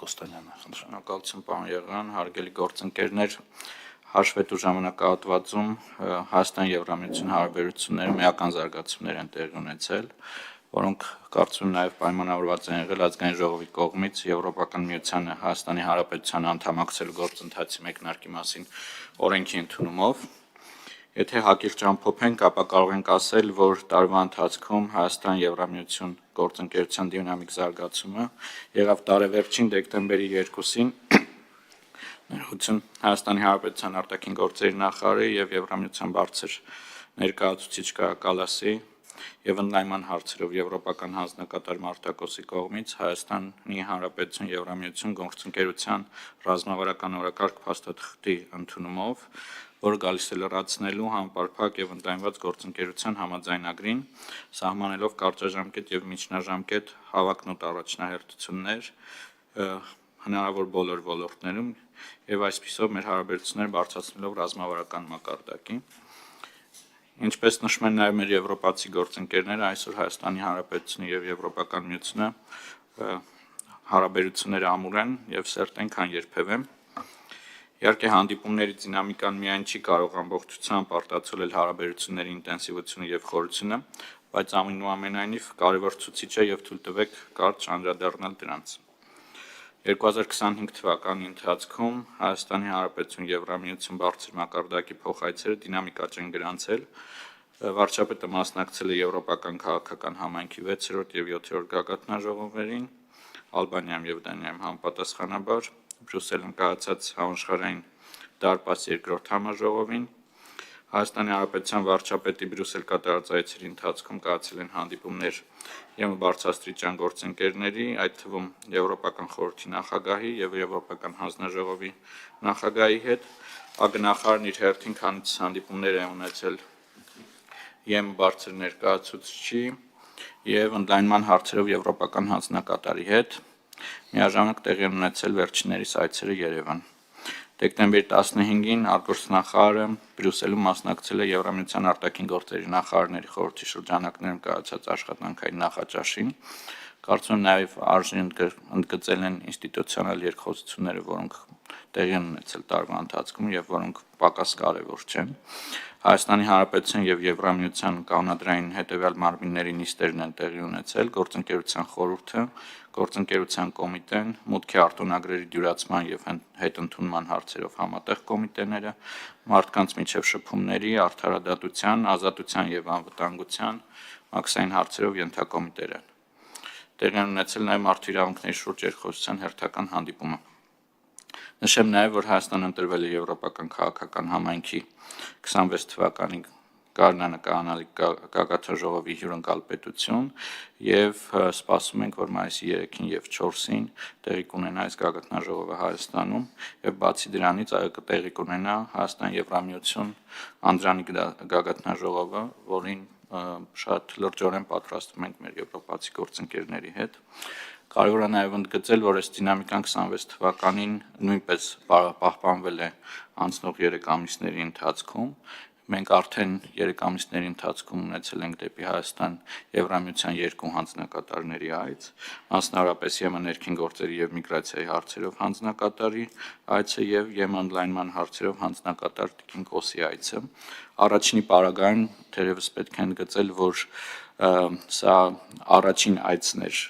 Աղստանյանը, Շնորհակալություն պարոն Եղյան, հարգելի գործընկերներ, հաշվետու ժամանակահատվածում Հայաստան-Եվրամիություն հարաբերություններում էական զարգացումներ են տեղի ունեցել, որոնք կարծում եմ նաև պայմանավորված են եղել Ազգային ժողովի կողմից Եվրոպական միությանը Հայաստանի Հանրապետության անդամակցելու գործընթացի մեկնարկի մասին օրենքի ընդունումով։ Եթե հակիրճ ամփոփենք, ապա կարող ենք ասել, որ տարվա ընթացքում Հայաստան-Եվրամիություն գործընկերության դինամիկ զարգացումը եղավ տարեվերջին դեկտեմբերի 2-ին ներողություն Հայաստանի Հանրապետության արտաքին գործերի նախարարի եւ Եվրամիության բարձր ներկայացուցիչ Կայա Կալասի եւ ընդլայնման հարցերով Եվրոպական հանձնակատար Մարտակոսի կողմից Հայաստանի Հանրապետություն Եվրամիություն գործընկերության ռազմավարական օրակարգ փաստաթղթի ընդունումով, որը գալիս է լրացնելու համապարփակ եւ ընդլայնված գործընկերության համաձայնագրին, սահմանելով կարճաժամկետ եւ միջնաժամկետ հավակնոտ առաջնահերթություններ հնարավոր բոլոր ոլորտներում եւ այսպիսով մեր հարաբերությունները բարձրացնելով ռազմավարական մակարդակի։ Ինչպես նշում են նաև մեր եվրոպացի գործընկերները, այսօր Հայաստանի Հանրապետությունը եւ Եվրոպական միությունը հարաբերությունները ամուր են եւ սերտ են, քան երբևէ։ Իհարկե հանդիպումների դինամիկան միայն չի կարող ամբողջությամբ արտացոլել հարաբերությունների ինտենսիվությունը եւ խորությունը, բայց այնուամենայնիվ կարևոր ցուցիչ է եւ թույլ տվեք կարճ անդրադառնալ դրանց։ 2025 թվականի ընթացքում Հայաստանի Հանրապետություն Եվրամիություն բարձր մակարդակի փոխայցերը դինամիկա չեն գրանցել։ Վարչապետը մասնակցել է Եվրոպական քաղաքական համայնքի 6-րդ եւ 7-րդ գագաթնաժողովներին, Ալբանիայում եւ Դանիայում համապատասխանաբար, Բրյուսելում կայացած համաշխարհային դարպաս 2-րդ համաժողովին, Հայաստանի Հանրապետության վարչապետի Բրյուսել կատարած այցերի ընթացքում կայացել են հանդիպումներ ԵՄ բարձրաստիճան գործընկերների, այդ թվում Եվրոպական խորհրդի նախագահի եւ Եվրոպական հանձնաժողովի նախագահի հետ, ԱԳ-նախարարն իր հերթին քանիցս հանդիպումներ է ունեցել ԵՄ բարձր ներկայացուցչի եւ ընդլայնման հարցերով Եվրոպական հանձնակատարի հետ, միաժամանակ տեղի են ունեցել վերջիններիս այցերը Երևան։ Դեկտեմբերի 15-ին արտգործնախարարը Բրյուսելում մասնակցել է Եվրամիության արտաքին գործերի նախարարների խորհրդի շրջանակներում կայացած աշխատանքային նախաճաշին։ Կարծում եմ նաև արժի ընդգծել են ինստիտուցիոնալ երկխոսությունները, որոնք տեղի են ունեցել տարվա ընթացքում եւ որոնք պակաս կարեւոր չեն։ Հայաստանի Հանրապետության եւ Եվրամիության կանոնադրային հետեւյալ մարմինների նիստերն են տեղի ունեցել գործընկերության խորհուրդը, գործընկերության կոմիտեն, մուտքի արտոնագրերի դյուրացման եւ հետընդունման հարցերով համատեղ կոմիտեները, մարդկանց միջև շփումների, արդարադատության, ազատության եւ անվտանգության, մաքսային հարցերով ենթակոմիտեներ։ Տեղի են ունեցել նաև մարդու իրավունքների շուրջ երկխոսության հերթական հանդիպումը։ Նշեմ նաև, որ Հայաստանը ընտրվել է Եվրոպական քաղաքական համայնքի 26 թվականի Գարնանը կանալի գագաթնաժողովի հյուրընկալ պետություն եւ սպասում ենք, որ մայիսի 3-ին եւ 4-ին տեղի կունենա այս գագաթնաժողովը Հայաստանում եւ բացի դրանից տեղի կունենա Հայաստան-Եվրամիություն անդրանիկ գագաթնաժողովը, որին շատ լրջորեն պատրաստվում ենք մեր եվրոպացի գործընկերների հետ։ Կարևոր է նաև ընդգծել, որ այս դինամիկան 26 թվականին նույնպես պահպանվել է անցնող 3 ամիսների ընթացքում։ Մենք արդեն 3 ամիսների ընթացքում ունեցել ենք դեպի Հայաստան Եվրամիության 2 հանձնակատարների այց, մասնավորապես ԵՄ ներքին գործերի եւ միգրացիայի հարցերով հանձնակատարի այցը եւ ԵՄ ընդլայնման հարցերով հանձնակատար Տիկին Կոսի այցը։ Առաջինի պարագային թերևս պետք է ընդգծել, որ սա առաջին այցն էր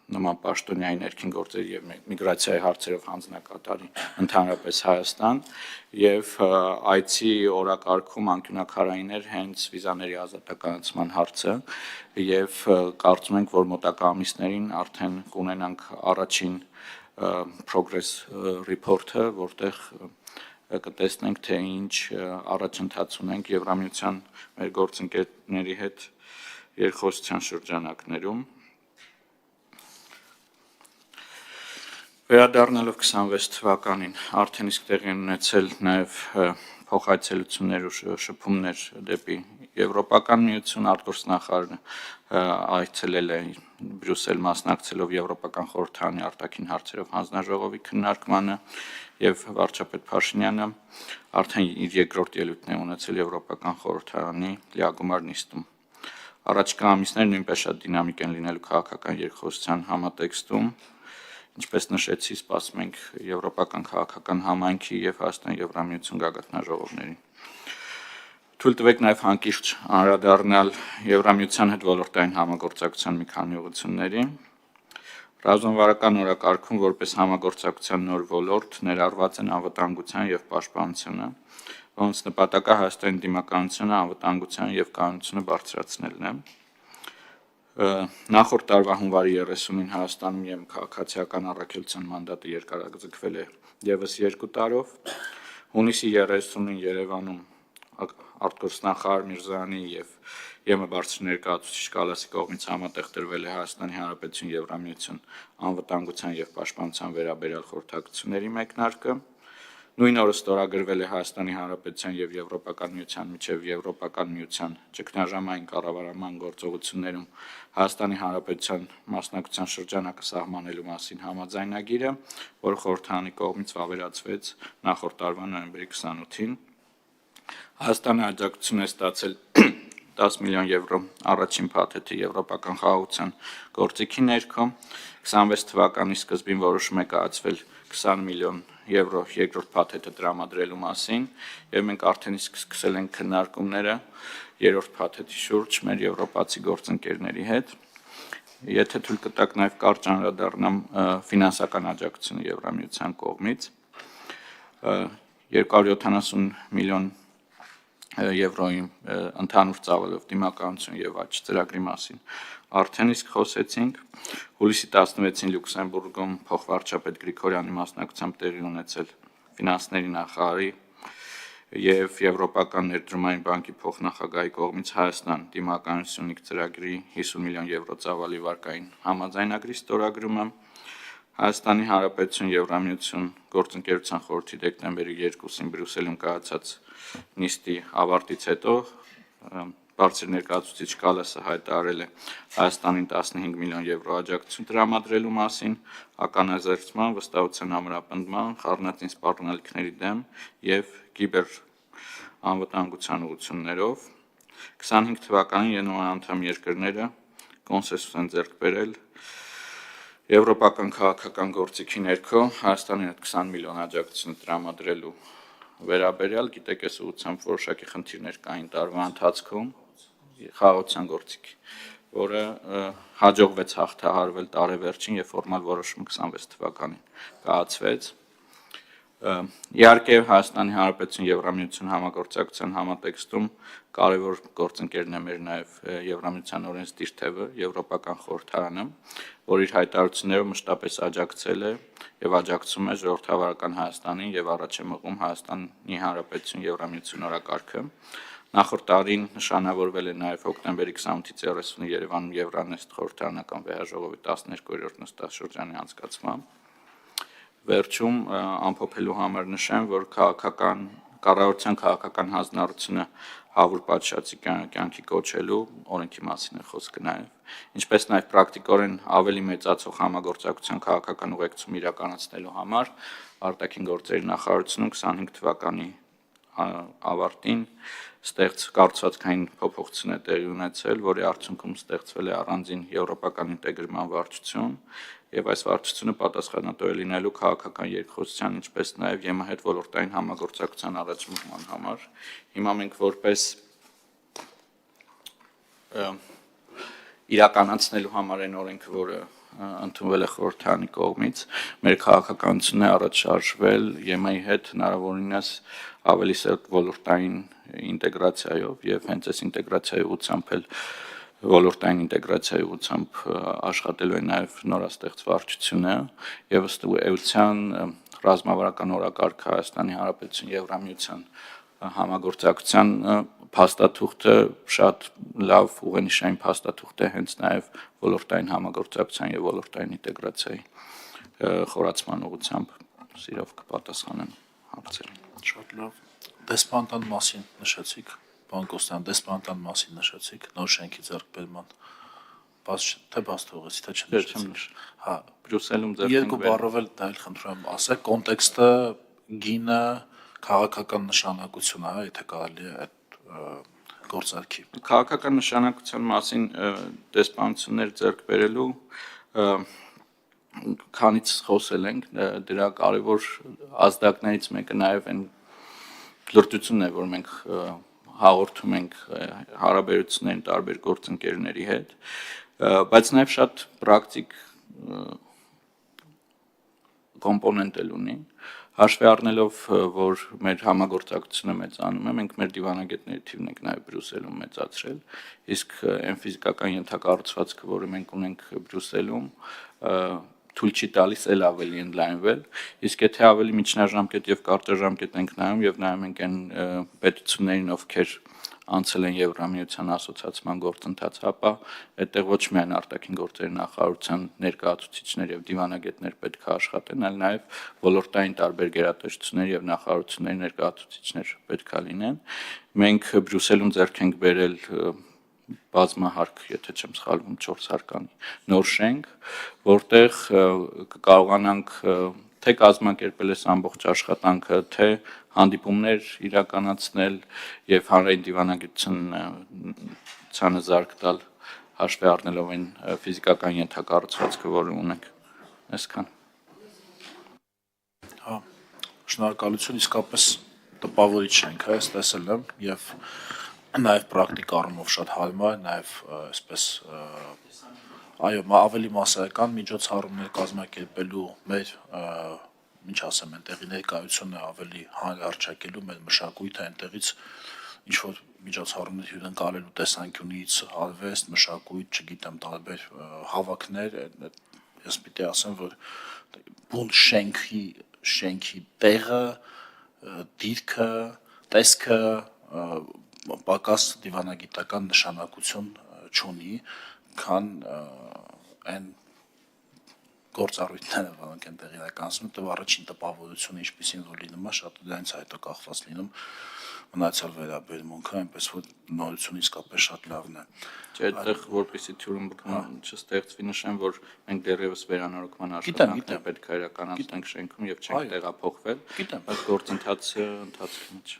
նման պաշտոնյայի ներքին գործերի եւ միգրացիայի հարցերով հանձնակատարի ընդհանրապես Հայաստան եւ այցի օրակարգում անկյունակարային էր հենց վիզաների ազատականացման հարցը եւ կարծում ենք, որ մոտակա ամիսներին արդեն կունենանք առաջին progress report-ը, որտեղ կտեսնենք, թե ինչ առաջընթաց ունենք Եվրամիության մեր գործընկերների հետ երկխոսության շրջանակներում։ Վերադառնալով 26 թվականին արդեն իսկ տեղի ունեցել նաև փոխայցելություններ ու շփումներ դեպի Եվրոպական միություն, արտգործնախարարը այցելել է Բրյուսել մասնակցելով Եվրոպական խորհրդարանի արտաքին հարցերով հանձնաժողովի քննարկմանը եւ վարչապետ Փաշինյանը արդեն իր երկրորդ ելույթն է ունեցել Եվրոպական խորհրդարանի լիագումար նիստում։ Առաջիկա ամիսները նույնպես շատ դինամիկ են լինելու քաղաքական երկխոսության համատեքստում, ինչպես նշեցի, սպասում ենք եվրոպական քաղաքական համայնքի եւ Հայաստան Եվրամիություն գագաթնաժողովներին։ Թույլ տվեք նաև հանկիրճ անդրադառնալ Եվրամիության հետ ոլորտային համագործակցության մի քանի ուղղությունների։ Ռազմավարական օրակարգում որպես համագործակցության նոր ոլորտ ներառված են անվտանգության եւ պաշտպանությունը, որոնց նպատակը Հայաստանի դիմականությունը անվտանգության եւ կայունությունը բարձրացնելն է։ Նախորդ տարվա հունվարի 30-ին Հայաստանում ԵՄ քաղաքացիական առաքելության մանդատը երկարաձգվել է եւս 2 տարով։ Հունիսի 30-ին Երևանում արտգործնախարար Միրզոյանի եւ ԵՄ բարձր ներկայացուցիչ Կալասի կողմից համատեղ տրվել է Հայաստանի Հանրապետություն Եվրամիություն անվտանգության եւ պաշտպանության վերաբերյալ խորհրդակցությունների մեկնարկը։ Նույն օրը ստորագրվել է Հայաստանի Հանրապետության եւ Եվրոպական միության միջև Եվրոպական միության ճգնաժամային կառավարման գործողություններում Հայաստանի Հանրապետության մասնակցության շրջանակը սահմանելու մասին համաձայնագիրը, որը խորհրդարանի կողմից վավերացվեց նախորդ տարվա նոյեմբերի 28-ին։ Հայաստանը աջակցություն է ստացել 10 միլիոն եվրո առաջին փաթեթի եվրոպական խաղաղության գործիքի ներքո, 26 թվականի սկզբին որոշում է կայացվել 20 միլիոն եվրո երկրորդ փաթեթը տրամադրելու մասին, եւ մենք արդեն իսկ սկսել ենք քննարկումները երրորդ փաթեթի շուրջ մեր եվրոպացի գործընկերների հետ։ Եթե թույլ կտաք, նաև կարճ անդրադառնամ ֆինանսական աջակցությունը Եվրամիության կողմից 270 միլիոն եվրոյի ընդհանուր ծավալով դիմականություն եւ աճ ծրագրի մասին արդեն իսկ խոսեցինք։ Հուլիսի 16-ին Լյուքսեմբուրգում փոխվարչապետ Գրիգորյանի մասնակցությամբ տեղի ունեցել ֆինանսների նախարարի եւ Եվրոպական ներդրումային բանկի փոխնախագահի կողմից Հայաստան դիմականություն ունի ծրագրի 50 միլիոն եվրո ծավալի վարկային համաձայնագրի ստորագրումը։ Հայաստանի Հանրապետություն Եվրամիություն գործընկերության խորհրդի դեկտեմբերի 2-ին Բրյուսելում կայացած նիստի ավարտից հետո բարձր ներկայացուցիչ Կալասը հայտարարել է Հայաստանին 15 միլիոն եվրո աջակցություն տրամադրելու մասին ականազերծման, վստահության ամրապնդման, խառնածին սպառնալիքների դեմ եւ կիբեր անվտանգության ուղղություններով 25 թվականին ԵՆՕ անդամ երկրները կոնսենսուս են ձեռք բերել եվրոպական քաղաքական գործիքի ներքո Հայաստանին 20 միլիոն աջակցություն տրամադրելու վերաբերյալ, գիտեք, այս ուղղությամբ որոշակի խնդիրներ կային տարվա ընթացքում խաղաղության գործիքի, որը հաջողվեց հաղթահարվել տարեվերջին եւ ֆորմալ որոշումը 26 թվականին կայացվեց։ Իհարկե Հայաստանի Հանրապետություն Եվրամիություն համագործակցության համատեքստում կարևոր գործընկերն է մեր նաեւ Եվրամիության օրենսդիր թևը Եվրոպական խորհրդարանը, որ իր հայտարարություններով մշտապես աջակցել է եւ աջակցում է ժողովրդավարական Հայաստանին եւ առաջ է մղում Հայաստանի Հանրապետություն Եվրամիություն օրակարգը։ Նախորդ տարին նշանավորվել է նաեւ հոկտեմբերի 28-ից 30-ը Երևանում Եվրանեստ խորհրդարանական վեհաժողովի 12-րդ նստաշրջանի անցկացմամբ։ Վերջում ամփոփելու համար նշեմ, որ կառավարության քաղաքական հանձնառությունը հավուր պատշաճի կյանքի կոչելու օրենքի մասին է խոսքը նաեւ, ինչպես նաեւ պրակտիկորեն ավելի մեծացող համագործակցության քաղաքական ուղեկցում իրականացնելու համար արտաքին գործերի նախարարությունում 25 թվականի ավարտին կառուցվածքային փոփոխություն է տեղի ունեցել, որի արդյունքում ստեղծվել է առանձին եվրոպական ինտեգրման վարչություն եւ այս վարչությունը պատասխանատու է լինելու քաղաքական երկխոսության, ինչպես նաեւ ԵՄ հետ ոլորտային համագործակցության առաջնորդման համար։ Հիմա մենք որպես իրականացնելու համար այն օրենքը, որը ընդունվել է խորհրդարանի կողմից, մեր քաղաքականությունն է առաջ շարժվել ԵՄ-ի հետ հնարավորինս ավելի սերտ ոլորտային ինտեգրացիայով եւ հենց այս ինտեգրացիայի ուղղությամբ էլ ոլորտային ինտեգրացիայի ուղղությամբ աշխատելու է նաեւ նորաստեղծ վարչությունը եւ ըստ էության ռազմավարական օրակարգ Հայաստանի Հանրապետություն Եվրամիության համագործակցության փաստաթուղթը շատ լավ ուղենիշային փաստաթուղթ է հենց նաեւ ոլորտային համագործակցության եւ ոլորտային ինտեգրացիայի խորացման ուղղությամբ սիրով կպատասխանեմ հարցերին։ Շատ լավ։ Դեսպանատան մասին նշեցիք, պարոն Կոստյան, դեսպանատան մասին նշեցիք, նոր շենքի ձեռքբերման բաց թողեցի, թե չնշեցիք։ Հա, Բրյուսելում երկու բառով էլ դա էլ խնդրում եմ ասեք, կոնտեքստը, գինը, քաղաքական նշանակությունը, հա, եթե կարելի է այդ գործարքի։ Քաղաքական նշանակության մասին դեսպանություններ ձեռք բերելու քանից խոսել ենք, դրա կարևոր ազդակներից մեկը նաև այն լրտությունն է, որ մենք հաղորդում ենք հարաբերություններին տարբեր գործընկերների հետ, բայց նաև շատ պրակտիկ կոմպոնենտ էլ ունի, հաշվի առնելով, որ մեր համագործակցությունը մեծանում է, մենք մեր դիվանագետների թիվն ենք նաև Բրյուսելում մեծացրել, իսկ այն ֆիզիկական ենթակառուցվածքը, որը մենք ունենք Բրյուսելում, թույլ չի տալիս էլ ավելի ընդլայնվել, իսկ եթե ավելի միջնաժամկետ եւ կարճաժամկետ ենք նայում եւ նայում ենք այն պետություններին, ովքեր անցել են Եվրամիության ասոցիացման գործընթացը, ապա այդտեղ ոչ միայն արտաքին գործերի նախարարության ներկայացուցիչներ եւ դիվանագետներ պետք է աշխատեն, այլ նաեւ ոլորտային տարբեր գերատեսչությունների եւ նախարարությունների ներկայացուցիչներ պետք է լինեն։ Մենք Բրյուսելում ձեռք ենք բերել բազմահարկ, եթե չեմ սխալվում, 4 հարկանի նոր շենք, որտեղ կկարողանանք թե կազմակերպել այս ամբողջ աշխատանքը, թե հանդիպումներ իրականացնել եւ հանրային դիվանագիտությանը զարկ տալ, հաշվի առնելով այն ֆիզիկական ենթակառուցվածքը, որը ունենք։ Այսքան։ Հա, շնորհակալություն, իսկապես տպավորիչ շենք է, ես տեսել եմ եւ նաև պրակտիկ առումով շատ հարմար, նաև այսպես այո, ավելի մասսայական միջոցառումներ կազմակերպելու մեր ինչ ասեմ, այնտեղի ներկայությունը ավելի հանրահռչակելու մեր մշակույթը այնտեղից ինչ որ միջոցառումներ հյուրընկալելու տեսանկյունից արվեստ, մշակույթ, չգիտեմ, տարբեր հավաքներ, ես պիտի ասեմ, որ բուն շենքի տեղը, դիրքը, տեսքը պակաս դիվանագիտական նշանակություն չունի, քան այն գործառույթները, որոնք այնտեղ իրականացնում, դա առաջին տպավորությունը ինչպեսին որ լինում է, շատ դրանից հետո կախված լինում մնացյալ վերաբերմունքը, այնպես որ նորությունը իսկապես շատ լավն է։ Չէ, այդտեղ որպեսզի թյուրըմբռնում չստեղծվի նշեմ, որ մենք դեռևս վերանորոգման աշխատանքներ պետք է իրականացնենք շենքում եւ չենք տեղափոխվել, բայց գործընթացը ընթացքի մեջ։